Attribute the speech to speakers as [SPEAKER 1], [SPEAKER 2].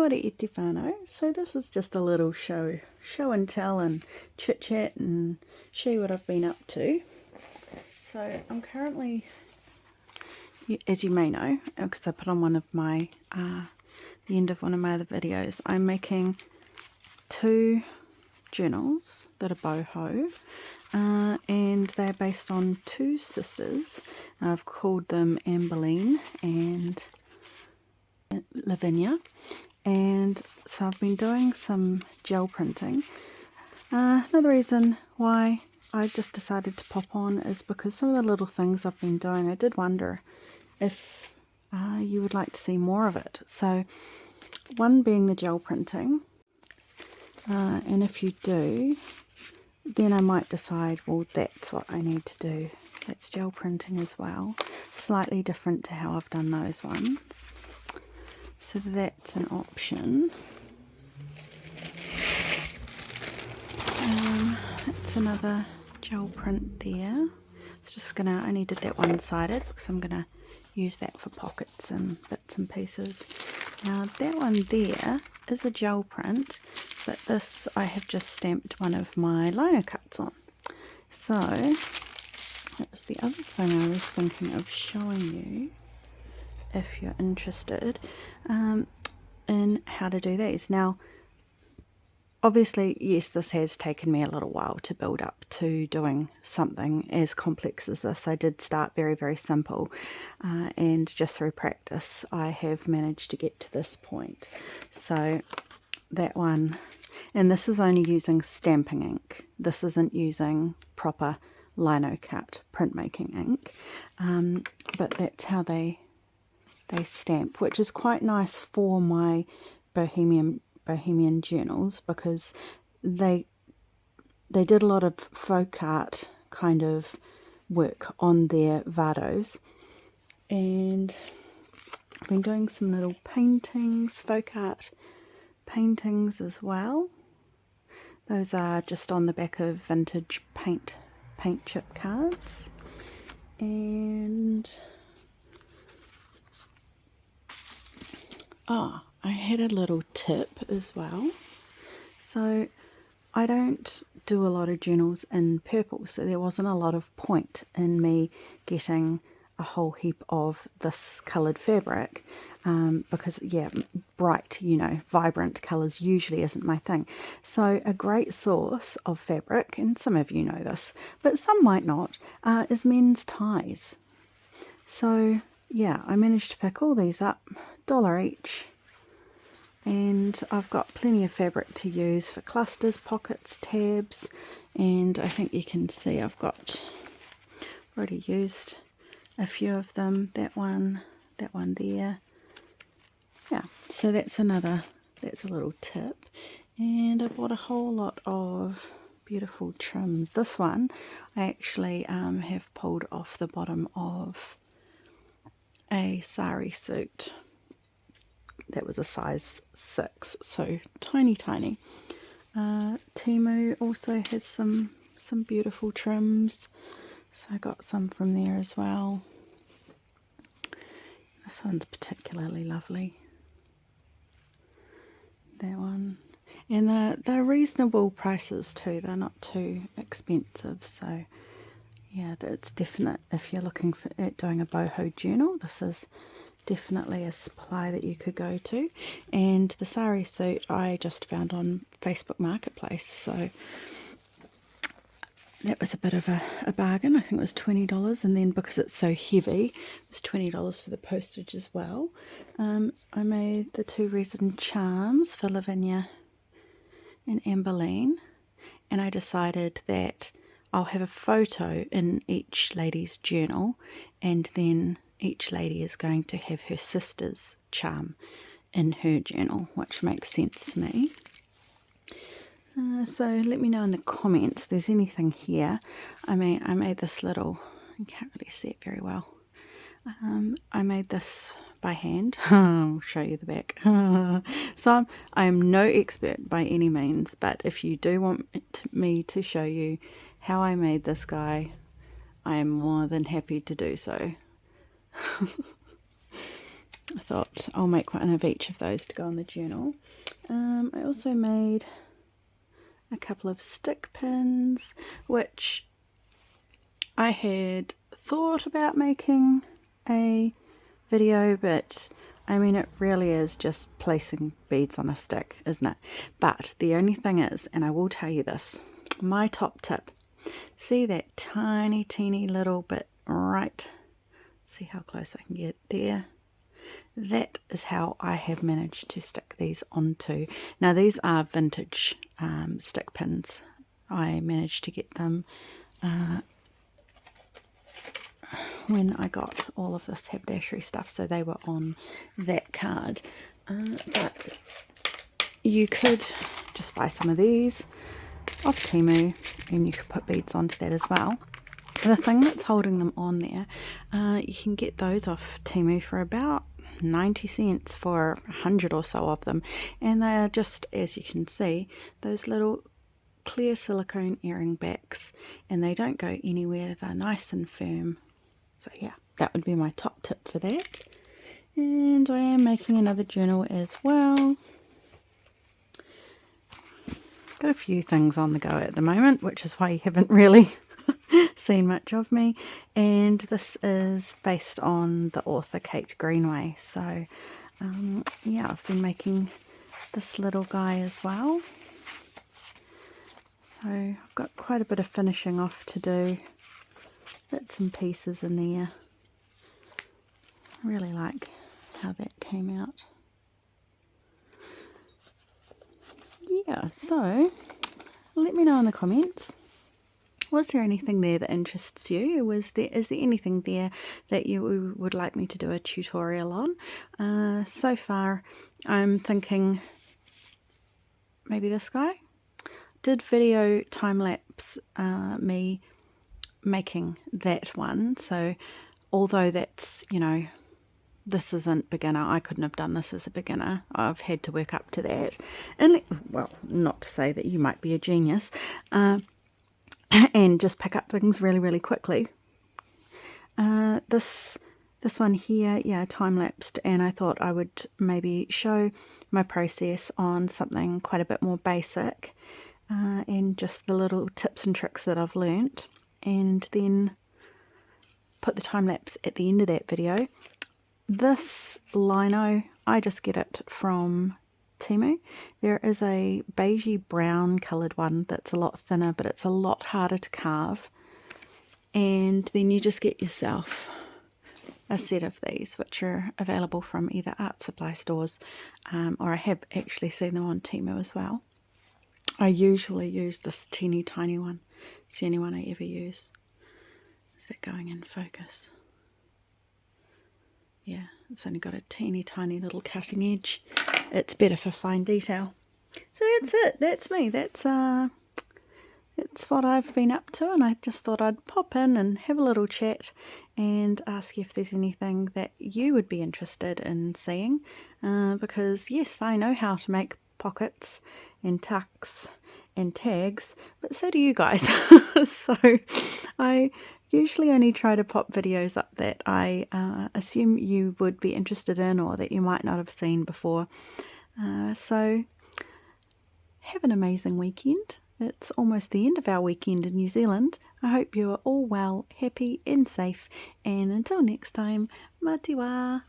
[SPEAKER 1] Kia ora e te whānau. So this is just a little show and tell and chit chat and show you what I've been up to. So I'm currently, as you may know, because I put on one of my, the end of one of my other videos, I'm making 2 journals that are boho, and they're based on 2 sisters. I've called them Amberleen and Lavinia, and so I've been doing some gel printing. Another reason why I just decided to pop on is because some of the little things I've been doing, I did wonder if you would like to see more of it. So one being the gel printing, and if you do, then I might decide, well, that's what I need to do. That's gel printing as well. Slightly different to how I've done those ones. So that's an option. That's another gel print there. It's just gonna, I only did that one-sided because I'm gonna use that for pockets and bits and pieces. Now that one there is a gel print, but this I have just stamped one of my lino cuts on. So that's the other thing I was thinking of showing you, if you're interested, in how to do these. Now obviously, yes, this has taken me a little while to build up to doing something as complex as this. I did start very, very simple, and just through practice I have managed to get to this point. So that one, and this is only using stamping ink. This isn't using proper lino cut printmaking ink, but that's how they stamp, which is quite nice for my bohemian journals, because they did a lot of folk art kind of work on their vados, and I've been doing some little paintings, folk art paintings as well. Those are just on the back of vintage paint chip cards. And I had a little tip as well. So I don't do a lot of journals in purple, so there wasn't a lot of point in me getting a whole heap of this coloured fabric, because yeah, bright, vibrant colours usually isn't my thing. So a great source of fabric, and some of you know this, but some might not, is men's ties. So yeah, I managed to pick all these up, $1 each, and I've got plenty of fabric to use for clusters, pockets, tabs, and I think you can see I've already used a few of them. That one there. Yeah, so that's a little tip. And I bought a whole lot of beautiful trims. This one I actually have pulled off the bottom of a sari suit that was a size 6, so tiny. Temu also has some beautiful trims, so I got some from there as well. This one's particularly lovely, that one, and they're reasonable prices too. They're not too expensive, so yeah, that's definite. If you're looking at doing a boho journal, this is definitely a supply that you could go to. And the sari suit I just found on Facebook Marketplace, so that was a bit of a bargain. I think it was $20, and then because it's so heavy, it was $20 for the postage as well. I made the 2 resin charms for Lavinia and Amberleen, and I decided that I'll have a photo in each lady's journal, and then each lady is going to have her sister's charm in her journal, which makes sense to me. So let me know in the comments if there's anything here. I mean, I made this little, you can't really see it very well. I made this by hand. I'll show you the back. So I am no expert by any means, but if you do want me to show you how I made this guy, I am more than happy to do so. I thought I'll make one of each of those to go on the journal. I also made a couple of stick pins, which I had thought about making a video, but I mean, it really is just placing beads on a stick, isn't it? But the only thing is, and I will tell you this, my top tip, see that tiny, teeny little bit right? See how close I can get there? That is how I have managed to stick these onto. Now these are vintage stick pins. I managed to get them when I got all of this haberdashery stuff, so they were on that card. But you could just buy some of these off Temu and you could put beads onto that as well. The thing that's holding them on there, you can get those off Temu for about 90 cents for 100 or so of them, and they are just, as you can see, those little clear silicone earring backs, and they don't go anywhere. They're nice and firm. So yeah, that would be my top tip for that. And I am making another journal as well. Got a few things on the go at the moment, which is why you haven't really seen much of me. And this is based on the author Kate Greenway. So yeah, I've been making this little guy as well. So I've got quite a bit of finishing off to do. Bits and pieces in there. I really like how that came out. Yeah, so let me know in the comments. Was there anything there that interests you? Is there anything there that you would like me to do a tutorial on? So far I'm thinking maybe this guy. Did video time-lapse me making that one, so although that's, you know, this isn't beginner, I couldn't have done this as a beginner, I've had to work up to that, and well, not to say that you might be a genius and just pick up things really quickly. This one here, yeah, time-lapsed, and I thought I would maybe show my process on something quite a bit more basic, and just the little tips and tricks that I've learnt, and then put the time-lapse at the end of that video. This lino, I just get it from Temu. There is a beigey brown coloured one that's a lot thinner, but it's a lot harder to carve. And then you just get yourself a set of these, which are available from either art supply stores, or I have actually seen them on Temu as well. I usually use this teeny tiny one. It's the only one I ever use. Is that going in focus? Yeah, it's only got a teeny tiny little cutting edge. It's better for fine detail. So that's it. That's me. That's what I've been up to, and I just thought I'd pop in and have a little chat and ask you if there's anything that you would be interested in seeing, because yes, I know how to make pockets and tucks and tags, but so do you guys. So I usually only try to pop videos up that I assume you would be interested in or that you might not have seen before. So have an amazing weekend. It's almost the end of our weekend in New Zealand. I hope you are all well, happy and safe, and until next time, mā te wā.